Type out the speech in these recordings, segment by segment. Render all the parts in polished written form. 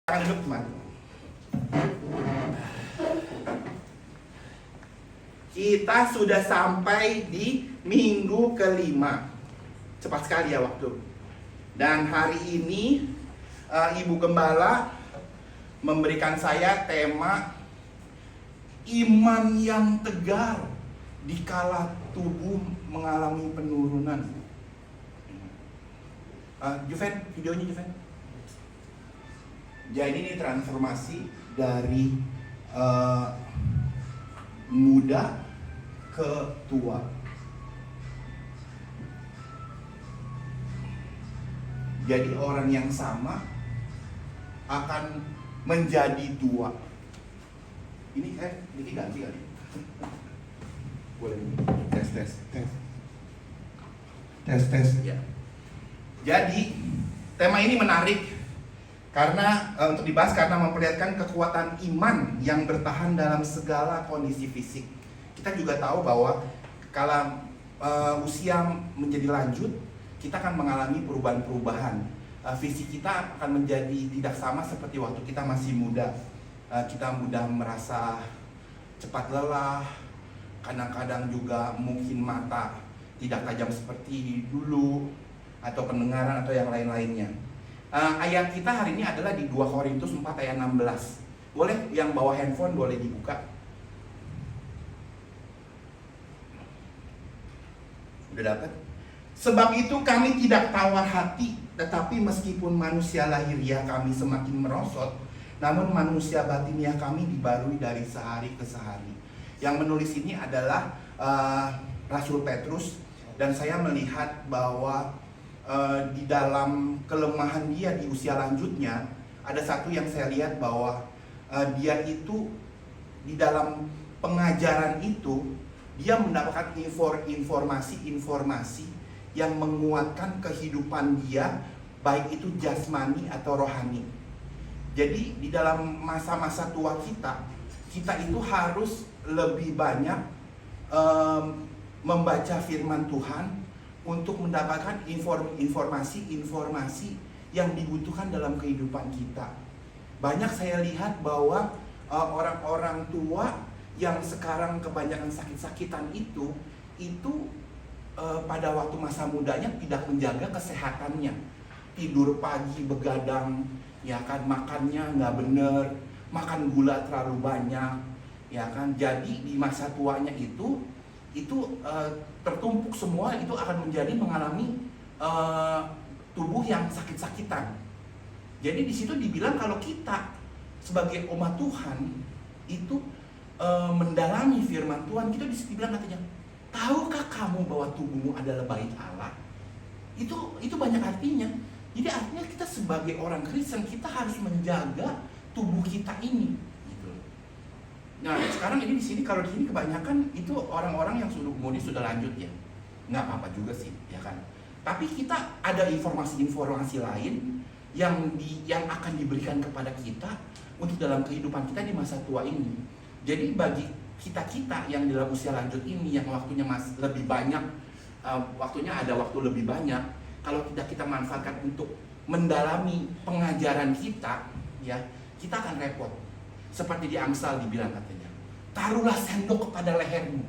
Akan duduk teman. Kita sudah sampai di minggu kelima. Cepat sekali ya waktu. Dan hari ini Ibu Gembala memberikan saya tema iman yang tegar dikala tubuh mengalami penurunan. Juven, videonya Juven. Jadi ini transformasi dari muda ke tua. Jadi orang yang sama akan menjadi tua. Ini ganti kali. Boleh. Tes. Ya. Jadi tema ini menarik. Karena untuk dibahas karena memperlihatkan kekuatan iman yang bertahan dalam segala kondisi fisik. Kita juga tahu bahwa kalau usia menjadi lanjut, kita akan mengalami perubahan-perubahan. Fisik kita akan menjadi tidak sama seperti waktu kita masih muda. Kita mudah merasa cepat lelah, kadang-kadang juga mungkin mata tidak tajam seperti dulu, atau pendengaran atau yang lain-lainnya. Ayat kita hari ini adalah di 2 Korintus 4 ayat 16. Boleh yang bawa handphone boleh dibuka. Udah dapat? Sebab itu kami tidak tawar hati, tetapi meskipun manusia lahiriah kami semakin merosot, namun manusia batiniah kami dibarui dari sehari ke sehari. Yang menulis ini adalah Rasul Petrus, dan saya melihat bahwa di dalam kelemahan dia di usia lanjutnya, ada satu yang saya lihat bahwa dia itu di dalam pengajaran itu dia mendapatkan informasi-informasi yang menguatkan kehidupan dia, baik itu jasmani atau rohani. Jadi di dalam masa-masa tua kita itu harus lebih banyak membaca firman Tuhan untuk mendapatkan informasi-informasi yang dibutuhkan dalam kehidupan kita. Banyak saya lihat bahwa orang-orang tua yang sekarang kebanyakan sakit-sakitan itu pada waktu masa mudanya tidak menjaga kesehatannya. Tidur pagi begadang, ya kan, makannya nggak bener, makan gula terlalu banyak, ya kan. Jadi di masa tuanya itu tertumpuk semua, itu akan mengalami tubuh yang sakit-sakitan. Jadi di situ dibilang kalau kita sebagai umat Tuhan itu mendalami firman Tuhan, kita di situ bilang katanya, tahukah kamu bahwa tubuhmu adalah bait Allah? Itu banyak artinya. Jadi artinya kita sebagai orang Kristen, kita harus menjaga tubuh kita ini. Nah sekarang ini di sini, kalau di sini kebanyakan itu orang-orang yang sudah lanjut ya, nggak apa-apa juga sih, ya kan. Tapi kita ada informasi-informasi lain yang akan diberikan kepada kita untuk dalam kehidupan kita di masa tua ini. Jadi bagi kita yang dalam usia lanjut ini, yang waktunya lebih banyak, waktunya ada waktu lebih banyak, kalau tidak kita manfaatkan untuk mendalami pengajaran kita, ya kita akan repot. Seperti di Amsal dibilang katanya, taruhlah sendok kepada lehermu.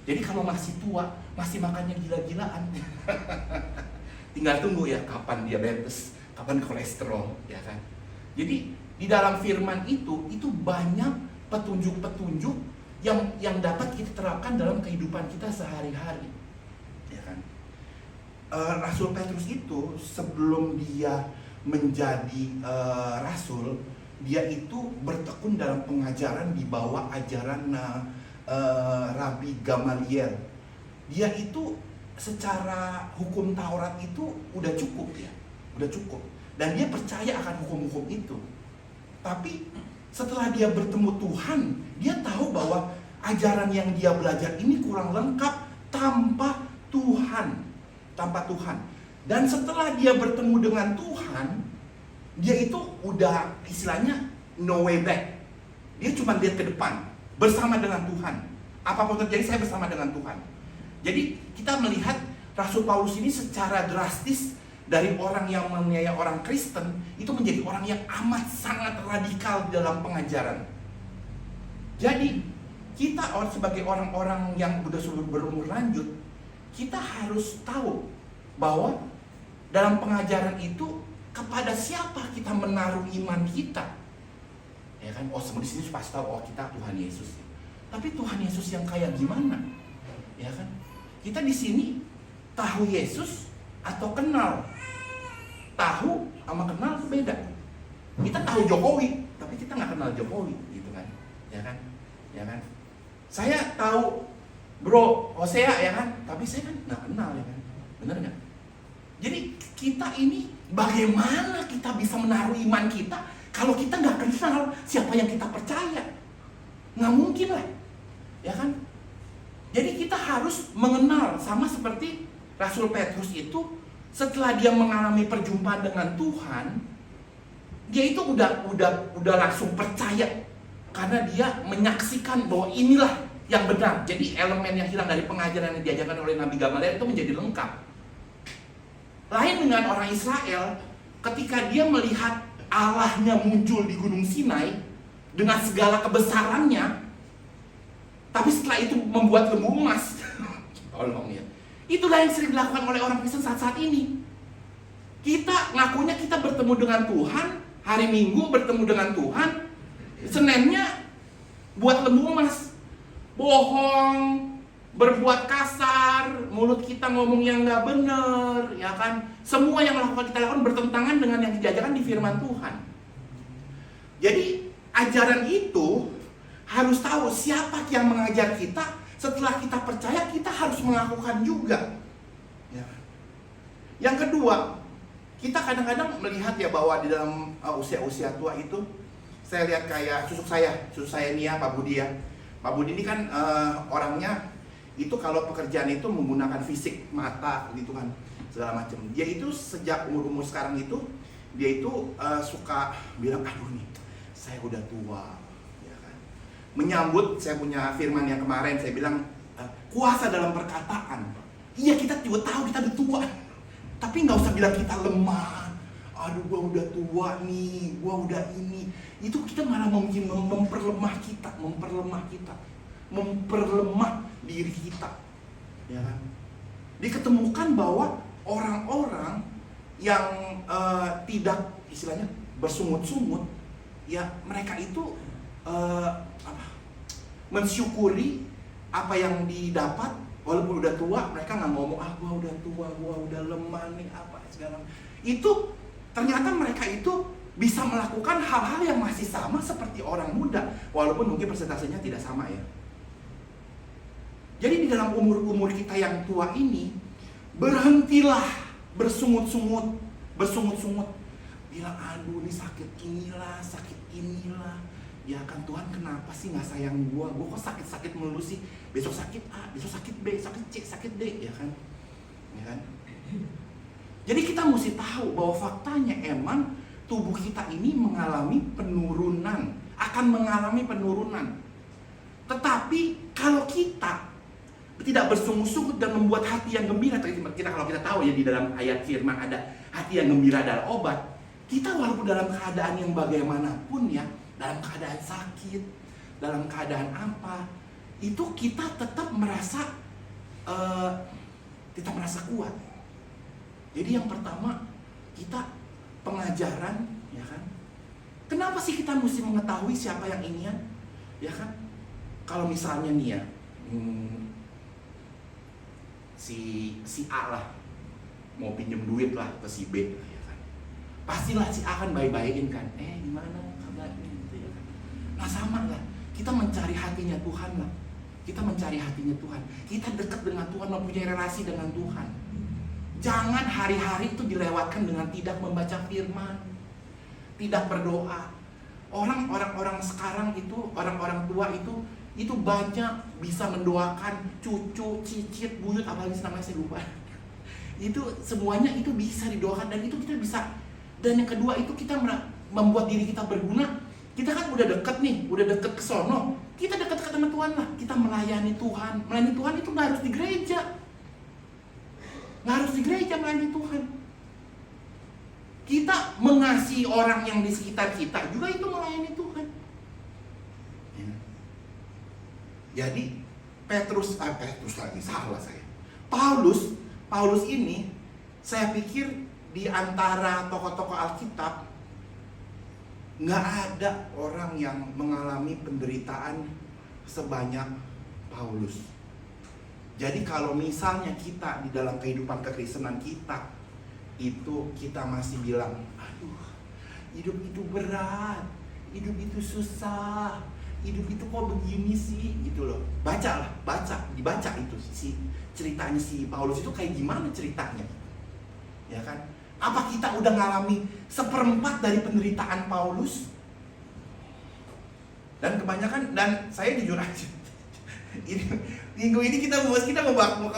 Jadi kalau masih tua, masih makannya gila-gilaan. Tinggal tunggu ya kapan diabetes, kapan kolesterol, ya kan. Jadi di dalam firman itu banyak petunjuk-petunjuk yang dapat kita terapkan dalam kehidupan kita sehari-hari, ya kan. Rasul Petrus itu sebelum dia menjadi rasul, dia itu bertekun dalam pengajaran di bawah ajaran Rabi Gamaliel. Dia itu secara hukum Taurat itu udah cukup. Dan dia percaya akan hukum-hukum itu. Tapi setelah dia bertemu Tuhan, dia tahu bahwa ajaran yang dia belajar ini kurang lengkap tanpa Tuhan. Dan setelah dia bertemu dengan Tuhan, dia itu udah istilahnya no way back. Dia cuma lihat ke depan, bersama dengan Tuhan. Apapun terjadi, saya bersama dengan Tuhan. Jadi kita melihat Rasul Paulus ini secara drastis dari orang yang menganiaya orang Kristen itu menjadi orang yang amat sangat radikal dalam pengajaran. Jadi kita sebagai orang-orang yang sudah berumur lanjut, kita harus tahu bahwa dalam pengajaran itu kepada siapa kita menaruh iman kita. Ya kan? Oh, semua di sini pasti tahu, oh kita Tuhan Yesus. Tapi Tuhan Yesus yang kayak gimana? Ya kan? Kita di sini tahu Yesus atau kenal? Tahu sama kenal itu beda. Kita tahu Jokowi, tapi kita nggak kenal Jokowi, gitu kan? Ya kan? Ya kan? Saya tahu Bro Hosea, ya kan? Tapi saya kan nggak kenal, ya kan? Bener nggak? Jadi kita ini bagaimana kita bisa menaruh iman kita kalau kita nggak kenal siapa yang kita percaya? Nggak mungkin lah, ya kan? Jadi kita harus mengenal, sama seperti Rasul Petrus itu setelah dia mengalami perjumpaan dengan Tuhan, dia itu udah langsung percaya karena dia menyaksikan bahwa inilah yang benar. Jadi elemen yang hilang dari pengajaran yang diajarkan oleh Nabi Gamaliel itu menjadi lengkap. Lain dengan orang Israel, ketika dia melihat Allahnya muncul di Gunung Sinai dengan segala kebesarannya, tapi setelah itu membuat lembu emas. Tolong ya. Itulah yang sering dilakukan oleh orang Kristen saat ini. Kita ngakunya kita bertemu dengan Tuhan, hari Minggu bertemu dengan Tuhan, Seninnya buat lembu emas, bohong, berbuat kasar, mulut kita ngomong yang nggak bener, ya kan? Semua yang kita lakukan bertentangan dengan yang diajarkan di firman Tuhan. Jadi ajaran itu harus tahu siapa yang mengajar kita. Setelah kita percaya, kita harus melakukan juga. Ya. Yang kedua, kita kadang-kadang melihat ya bahwa di dalam usia-usia tua itu, saya lihat kayak susuk saya ini ya, Pak Budi ya. Pak Budi ini kan orangnya itu kalau pekerjaan itu menggunakan fisik, mata gitu kan, segala macam. Dia itu sejak umur sekarang itu, dia itu suka bilang, aduh nih, saya udah tua, ya kan. Menyambut saya punya firman yang kemarin, saya bilang kuasa dalam perkataan. Iya, kita juga tahu kita udah tua, tapi nggak usah bilang kita lemah. Aduh, gua udah tua nih, gua udah ini. Itu kita malah memperlemah diri kita, ya kan? Diketemukan bahwa orang-orang yang tidak istilahnya bersungut-sungut, ya mereka itu mensyukuri apa yang didapat walaupun udah tua. Mereka nggak ngomong gua udah tua, gua udah lemah nih apa segala. Itu ternyata mereka itu bisa melakukan hal-hal yang masih sama seperti orang muda, walaupun mungkin persentasenya tidak sama ya. Jadi di dalam umur kita yang tua ini, berhentilah bersungut-sungut. Bilang, aduh ini sakit inilah. Ya kan, Tuhan kenapa sih nggak sayang gua kok sakit melulu sih. Besok sakit A, besok sakit B, sakit C, sakit D, ya kan? Ya kan? Jadi kita mesti tahu bahwa faktanya emang tubuh kita ini akan mengalami penurunan. Tetapi kalau kita tidak bersungut-sungut dan membuat hati yang gembira, kalau kita tahu ya di dalam ayat firman ada hati yang gembira adalah obat. Kita walaupun dalam keadaan yang bagaimanapun ya, dalam keadaan sakit, dalam keadaan apa, itu kita tetap merasa kuat. Jadi yang pertama, kita pengajaran, ya kan? Kenapa sih kita mesti mengetahui siapa yang inian? Ya kan? Kalau misalnya nih ya, si A lah mau pinjem duit lah ke si B, ya kan? Pastilah si A kan baik-baikin kan? Gimana kabarnya gitu ya kan? Nah sama lah, kita mencari hatinya Tuhan lah. Kita dekat dengan Tuhan, mempunyai relasi dengan Tuhan. Jangan hari-hari itu dilewatkan dengan tidak membaca firman, tidak berdoa. Orang-orang sekarang itu, orang-orang tua itu banyak bisa mendoakan cucu, cicit, buyut, apalagi namanya saya lupa. Itu semuanya itu bisa didoakan dan itu kita bisa. Dan yang kedua itu kita membuat diri kita berguna. Kita kan udah deket ke sono. Kita dekat sama Tuhan lah. Kita melayani Tuhan. Melayani Tuhan itu nggak harus di gereja. Nggak harus di gereja melayani Tuhan. Kita mengasihi orang yang di sekitar kita juga itu melayani Tuhan. Jadi Petrus lagi salah saya. Paulus ini saya pikir di antara tokoh-tokoh Alkitab nggak ada orang yang mengalami penderitaan sebanyak Paulus. Jadi kalau misalnya kita di dalam kehidupan kekristenan kita itu kita masih bilang, aduh, hidup itu berat, hidup itu susah, hidup itu kok begini sih, gitu loh. Dibaca itu si ceritanya si Paulus itu kayak gimana ceritanya, ya kan? Apa kita udah ngalami 1/4 dari penderitaan Paulus? Dan kebanyakan, dan saya jujur aja, minggu ini kita mau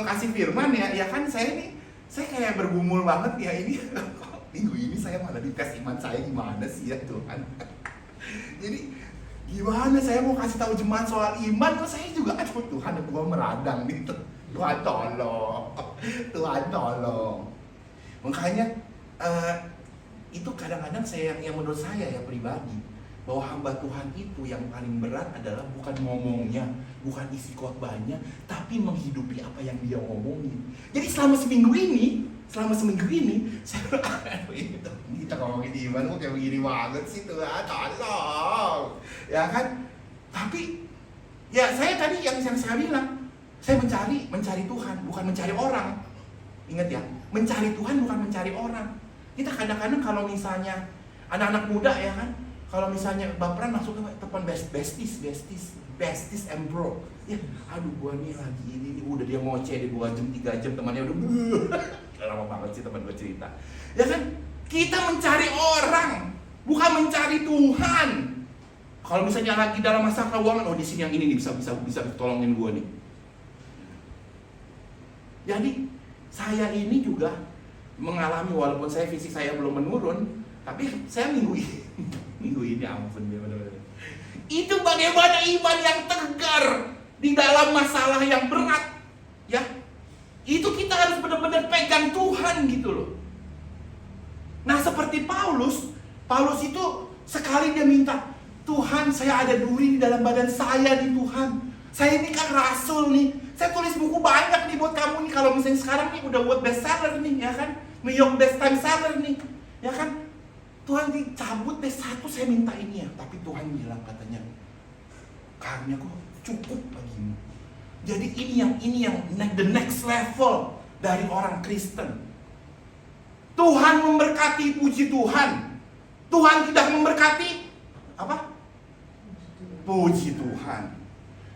kasih firman ya kan, saya kayak bergumul banget ya ini. Minggu ini saya malah dites iman saya gimana sih ya Tuhan. Jadi gimana saya mau kasih tahu jemaat soal iman, kok saya juga aduh Tuhan, gua meradang gitu. Tuhan tolong. Makanya itu kadang-kadang yang menurut saya ya pribadi, bahwa hamba Tuhan itu yang paling berat adalah bukan ngomongnya, bukan isi khotbahnya, tapi menghidupi apa yang dia ngomongin. Jadi selama seminggu ini saya kita ngomongin iman kok kayak begini banget sih Tuhan, tolong. Ya kan? Tapi ya saya tadi yang saya bilang, saya mencari Tuhan, bukan mencari orang. Ingat ya, mencari Tuhan bukan mencari orang. Kita kadang-kadang kalau misalnya anak-anak muda ya kan, kalau misalnya baperan masuk ke telepon besties and bro. Ya, aduh gua nih lagi ini udah dia ngoceh di 2 jam 3 jam, temannya udah lama banget sih teman gua cerita. Ya kan, kita mencari orang, bukan mencari Tuhan. Kalau misalnya lagi dalam masa keuangan, oh di sini yang ini nih bisa tolongin gua nih. Jadi saya ini juga mengalami, walaupun fisik saya belum menurun, tapi saya minggu ini ampun benar-benar. Itu bagaimana iman yang tegar di dalam masalah yang berat, ya. Itu kita harus benar-benar pegang Tuhan gitu loh. Nah seperti Paulus itu sekali dia minta, Tuhan saya ada duri di dalam badan saya nih Tuhan. Saya ini kan rasul nih. Saya tulis buku banyak nih buat kamu nih. Kalau misalnya sekarang nih udah buat bestseller nih, ya kan? New York Best Time Seller nih, ya kan? Tuhan dicabut deh satu, saya minta ini ya. Tapi Tuhan bilang katanya, karuniaku cukup bagimu. Jadi ini yang the next level dari orang Kristen. Tuhan memberkati, puji Tuhan. Tuhan tidak memberkati apa? Puji Tuhan.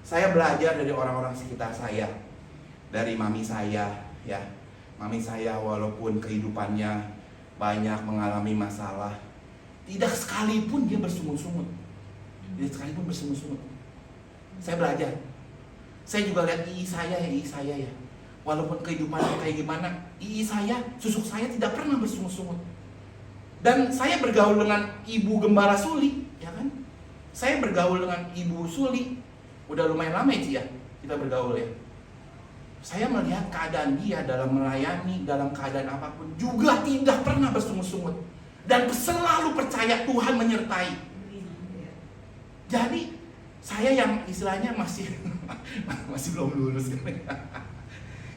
Saya belajar dari orang-orang sekitar saya, dari mami saya, ya. Mami saya walaupun kehidupannya banyak mengalami masalah, tidak sekalipun dia bersungut-sungut. Saya belajar. Saya juga lihat ii saya ya. Walaupun kehidupannya kayak gimana, ii saya, susuk saya tidak pernah bersungut-sungut. Dan saya bergaul dengan ibu gembala Suli, ya kan? Saya bergaul dengan ibu Suli. Udah lumayan lama ya kita bergaul ya. Saya melihat keadaan dia dalam melayani, dalam keadaan apapun juga tidak pernah bersungut-sungut dan selalu percaya Tuhan menyertai. Jadi saya yang istilahnya masih belum lulus kan.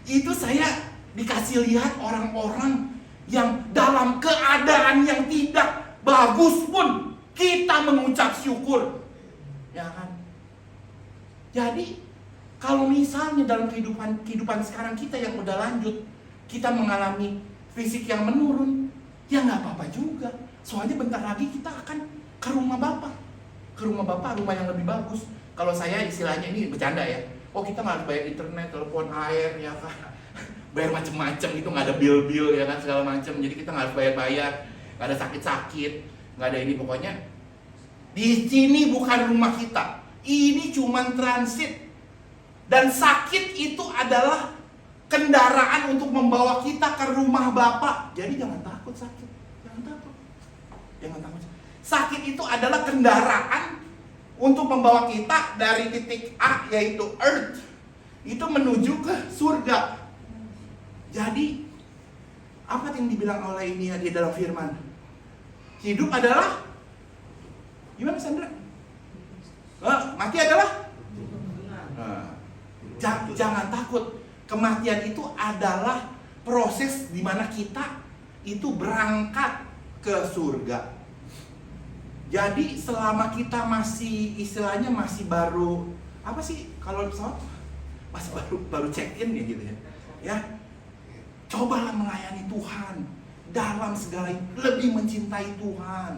Itu saya dikasih lihat orang-orang yang dalam keadaan yang tidak bagus pun kita mengucap syukur, ya kan? Jadi kalau misalnya dalam kehidupan sekarang kita yang udah lanjut, kita mengalami fisik yang menurun, ya nggak apa-apa juga. Soalnya bentar lagi kita akan ke rumah Bapak, rumah yang lebih bagus. Kalau saya istilahnya ini bercanda ya. Oh kita nggak harus bayar internet, telepon, air, ya kan? Bayar macem-macem itu nggak ada bill ya kan segala macam. Jadi kita nggak harus bayar, nggak ada sakit-sakit, nggak ada ini pokoknya. Di sini bukan rumah kita. Ini cuma transit. Dan sakit itu adalah kendaraan untuk membawa kita ke rumah Bapak. Jadi jangan takut sakit. Jangan takut. Sakit itu adalah kendaraan untuk membawa kita dari titik A yaitu earth itu menuju ke surga. Jadi apa yang dibilang oleh ini di dalam firman? Hidup adalah gimana Sandra? Mati adalah? Jangan takut. Kematian itu adalah proses di mana kita itu berangkat ke surga. Jadi selama kita masih istilahnya masih baru apa sih kalau pesawat masih baru check in ya gitu ya. Ya. Cobalah melayani Tuhan dalam segala, lebih mencintai Tuhan.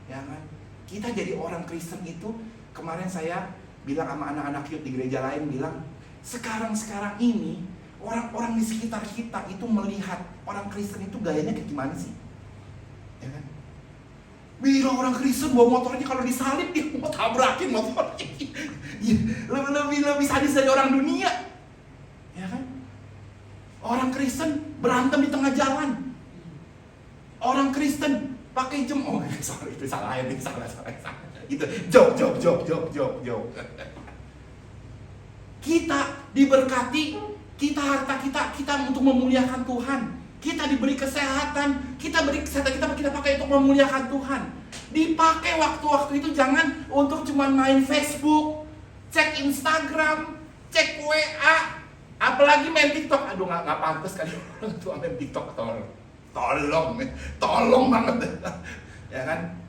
Ya kan? Kita jadi orang Kristen itu, kemarin saya bilang sama anak-anak youth di gereja lain bilang, sekarang ini orang-orang di sekitar kita itu melihat orang Kristen itu gayanya kayak gimana sih? Ya kan? Bila orang Kristen bawa motornya kalau disalib dia mau tabrakin motornya. lebih sadis dari orang dunia. Ya kan? Orang Kristen berantem di tengah jalan. Orang Kristen pakai jam. Oh, sorry, itu salah. Itu job. Kita diberkati, kita harta kita untuk memuliakan Tuhan. Kita diberi kesehatan, kita pakai untuk memuliakan Tuhan. Dipakai waktu-waktu itu jangan untuk cuma main Facebook, cek Instagram, cek WA, apalagi main TikTok. Aduh, nggak pantas kali orang tua main TikTok. Tolong banget. Ya kan?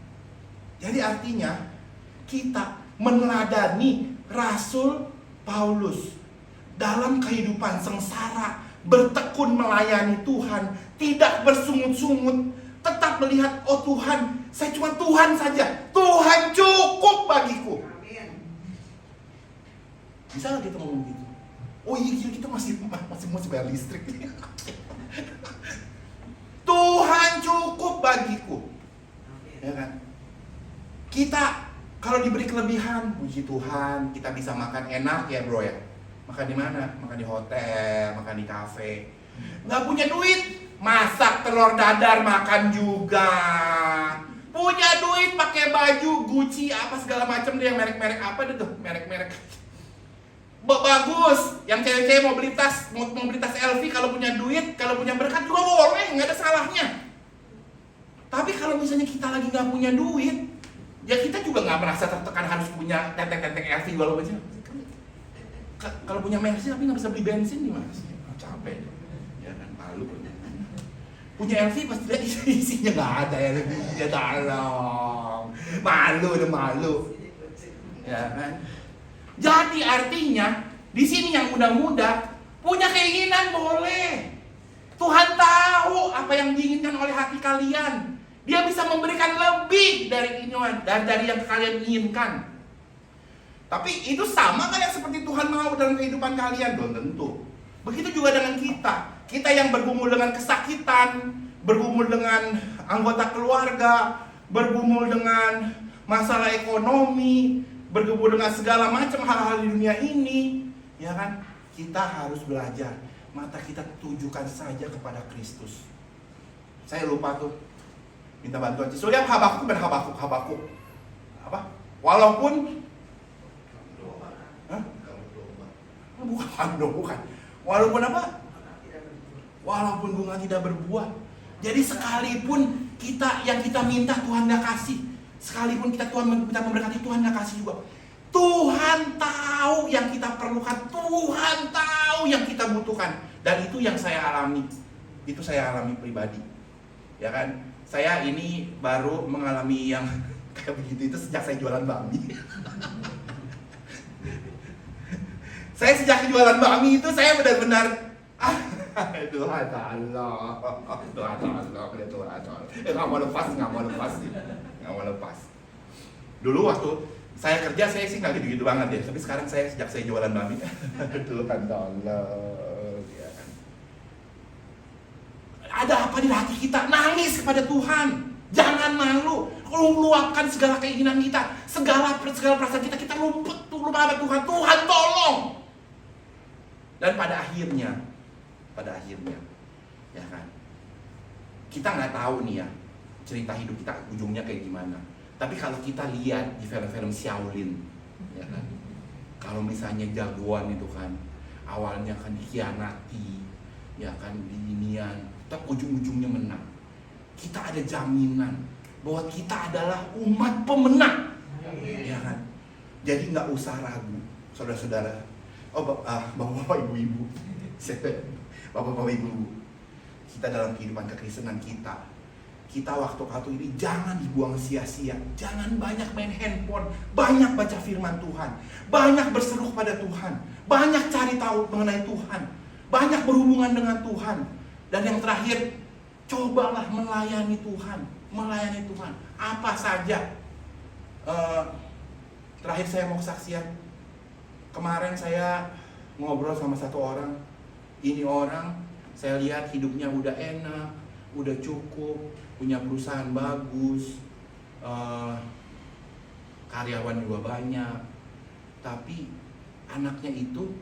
Jadi artinya kita meneladani Rasul Paulus dalam kehidupan sengsara, bertekun melayani Tuhan, tidak bersungut-sungut, tetap melihat, oh Tuhan, saya cuma Tuhan saja, Tuhan cukup bagiku. Bisa nggak kita ngomong gitu? Oh iya, kita masih bayar listrik. Tuhan cukup bagiku. Ya kan? Kita kalau diberi kelebihan, puji Tuhan, kita bisa makan enak ya bro ya. Makan di mana? Makan di hotel, makan di kafe. Nggak punya duit, masak telur dadar makan juga. Punya duit pakai baju Gucci apa segala macam deh, yang merek-merek apa deh tuh, merek-merek. Bagus, yang cewek-cewek mau beli tas LV, kalau punya duit, kalau punya berkat juga boleh, nggak ada salahnya. Tapi kalau misalnya kita lagi nggak punya duit, ya kita juga nggak merasa tertekan harus punya tenteng-tenteng LV walaupun aja. Kalau punya Mercy tapi nggak bisa beli bensin gimana sih? Capek, ya kan, malu. Punya LV pasti lihat isinya nggak ada LV, ya tolong, malu, ya kan. Jadi artinya di sini yang muda-muda punya keinginan boleh. Tuhan tahu apa yang diinginkan oleh hati kalian. Dia bisa memberikan lebih dari keinginan dan dari yang kalian inginkan. Tapi itu sama kayak seperti Tuhan mau dalam kehidupan kalian? Belum tentu. Begitu juga dengan kita. Kita yang bergumul dengan kesakitan, bergumul dengan anggota keluarga, bergumul dengan masalah ekonomi, bergumul dengan segala macam hal-hal di dunia ini, ya kan? Kita harus belajar. Mata kita tujukan saja kepada Kristus. Saya lupa tuh minta bantuan. Soalnya Habakuk. Apa? Walaupun bukan. Walaupun apa? Walaupun bunga tidak berbuah. Jadi sekalipun yang kita minta Tuhan nggak kasih, sekalipun Tuhan minta memberkati, Tuhan nggak kasih juga. Tuhan tahu yang kita perlukan, Tuhan tahu yang kita butuhkan, dan itu yang saya alami. Itu saya alami pribadi, ya kan? Saya ini baru mengalami yang kayak begitu itu sejak saya jualan bakmi. Saya sejak jualan bakmi itu saya benar-benar Tuhan Allah. Nggak mau lepas. Dulu waktu saya kerja saya sih nggak gitu-gitu banget ya, tapi sekarang sejak saya jualan bakmi, Tuhan Allah. Ya kan? Ada apa di hati kita? Nangis kepada Tuhan. Jangan malu. Luapkan segala keinginan kita, segala perasaan kita lupa sama Tuhan. Tuhan tolong. Dan pada akhirnya, ya kan, kita nggak tahu nih ya cerita hidup kita ujungnya kayak gimana. Tapi kalau kita lihat di film-film Shaolin, ya kan, kalau misalnya jagoan itu kan awalnya kan dikhianati, ya kan, diinian, tapi ujung-ujungnya menang. Kita ada jaminan bahwa kita adalah umat pemenang. Ya kan? Jadi nggak usah ragu, saudara-saudara. Bapak-bapak, ibu-ibu, bapak-bapak, ibu-ibu, kita dalam kehidupan kekristenan kita waktu ini jangan dibuang sia-sia. Jangan banyak main handphone, banyak baca firman Tuhan, banyak berseru kepada Tuhan, banyak cari tahu mengenai Tuhan, banyak berhubungan dengan Tuhan. Dan yang terakhir, cobalah melayani Tuhan. Melayani Tuhan apa saja. Terakhir saya mau kesaksian. Kemarin saya ngobrol sama satu orang. Ini orang saya lihat hidupnya udah enak, udah cukup, punya perusahaan bagus, karyawan juga banyak. Tapi anaknya itu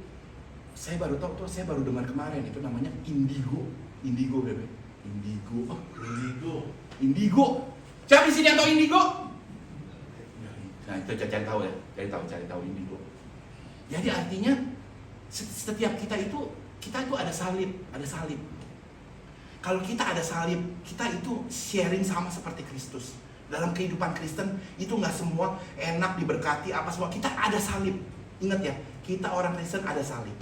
saya baru tahu tuh, saya baru dengar kemarin, itu namanya indigo. Indigo, bebe. Indigo. Siapa di sini yang tahu indigo? Nah, itu cari tahu ya, cari tahu indigo. Jadi artinya setiap kita itu ada salib. Kalau kita ada salib, kita itu sharing sama seperti Kristus. Dalam kehidupan Kristen itu nggak semua enak, diberkati apa semua. Kita ada salib. Ingat ya, kita orang Kristen ada salib.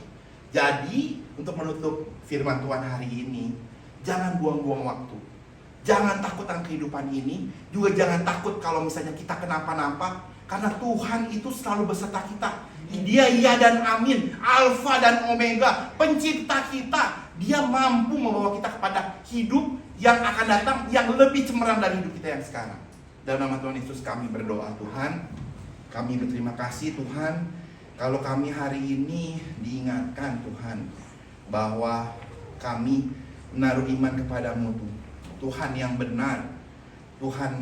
Jadi untuk menutup firman Tuhan hari ini, jangan buang-buang waktu. Jangan takut akan kehidupan ini. Juga jangan takut kalau misalnya kita kenapa-napa, karena Tuhan itu selalu beserta kita. Dia iya dan amin, Alfa dan Omega, pencipta kita. Dia mampu membawa kita kepada hidup yang akan datang, yang lebih cemerlang dari hidup kita yang sekarang. Dalam nama Tuhan Yesus kami berdoa. Tuhan, kami berterima kasih Tuhan, kalau kami hari ini diingatkan Tuhan, bahwa kami menaruh iman kepadamu Tuhan yang benar, Tuhan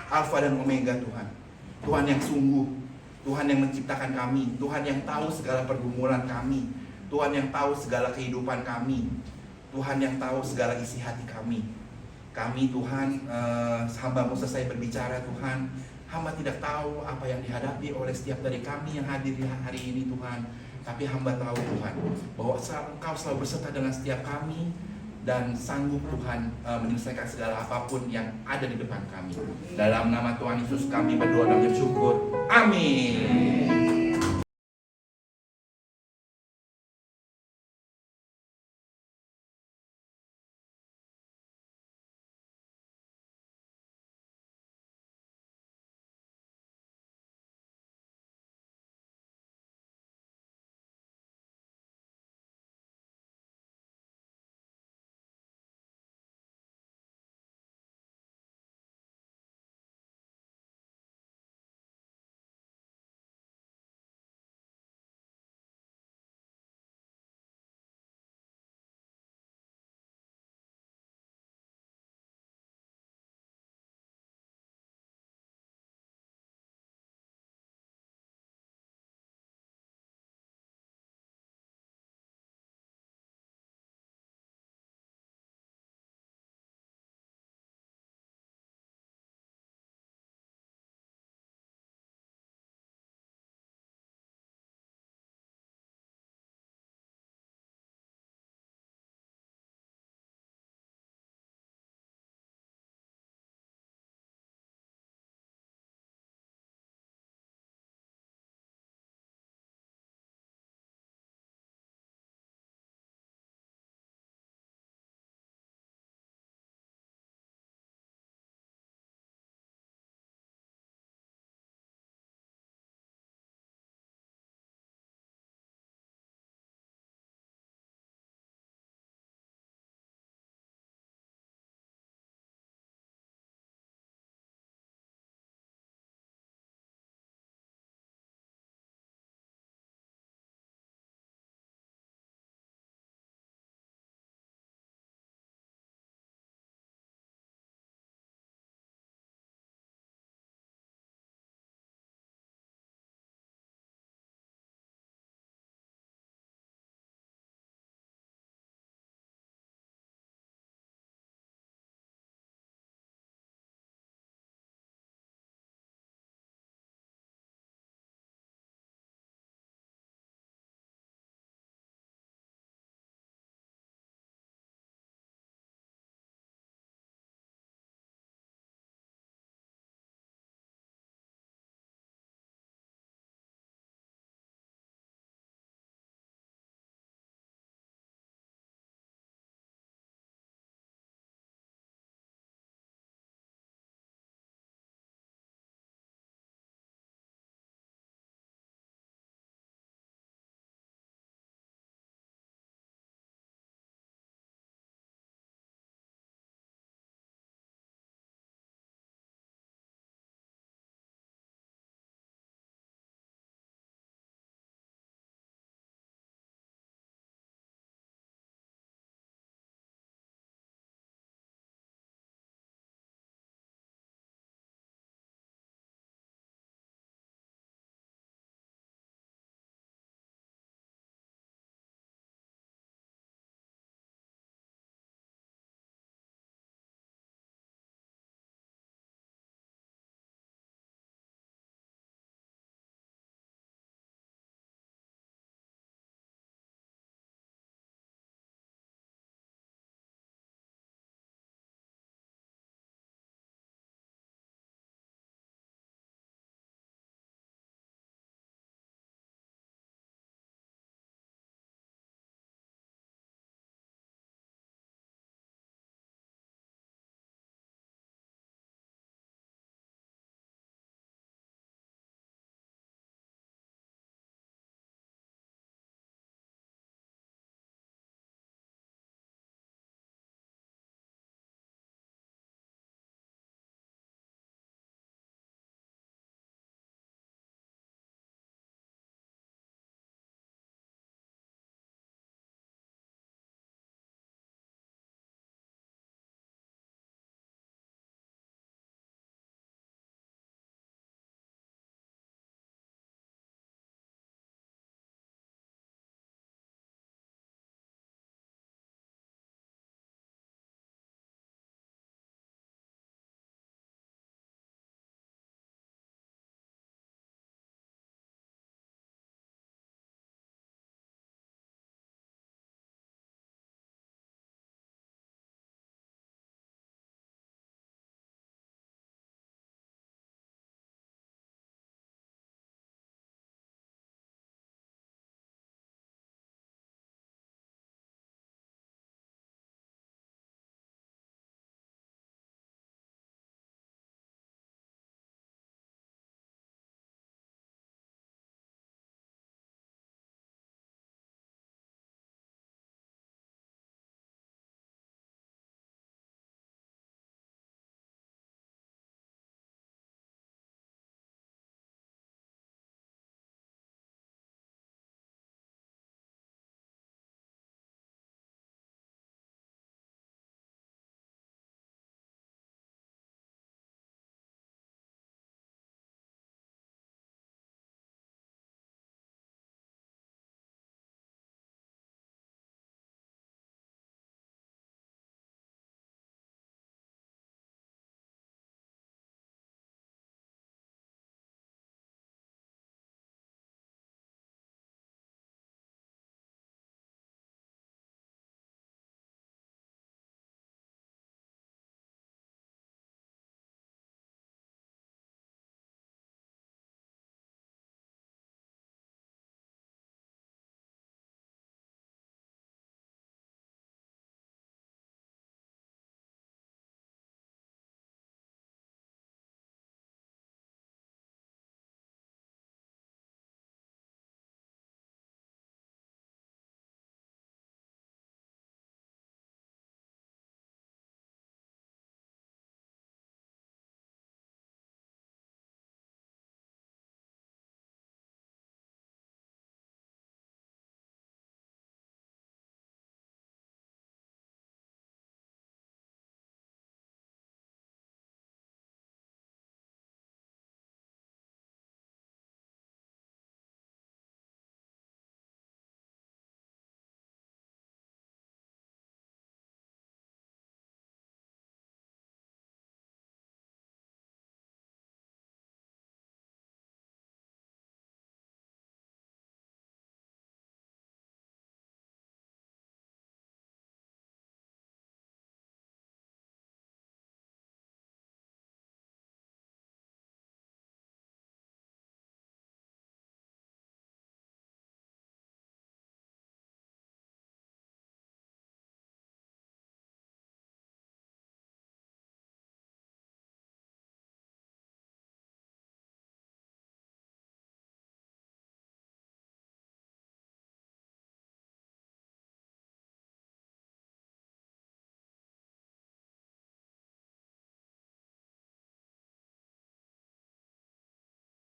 Alfa dan Omega Tuhan, Tuhan yang sungguh, Tuhan yang menciptakan kami, Tuhan yang tahu segala pergumulan kami, Tuhan yang tahu segala kehidupan kami, Tuhan yang tahu segala isi hati kami. Kami Tuhan, hamba-Mu selesai berbicara Tuhan, hamba tidak tahu apa yang dihadapi oleh setiap dari kami yang hadir di hari ini Tuhan. Tapi hamba tahu Tuhan, bahwa Engkau selalu berserta dengan setiap kami, dan sanggup Tuhan menyelesaikan segala apapun yang ada di depan kami. Dalam nama Tuhan Yesus kami berdoa dan bersyukur. Amin.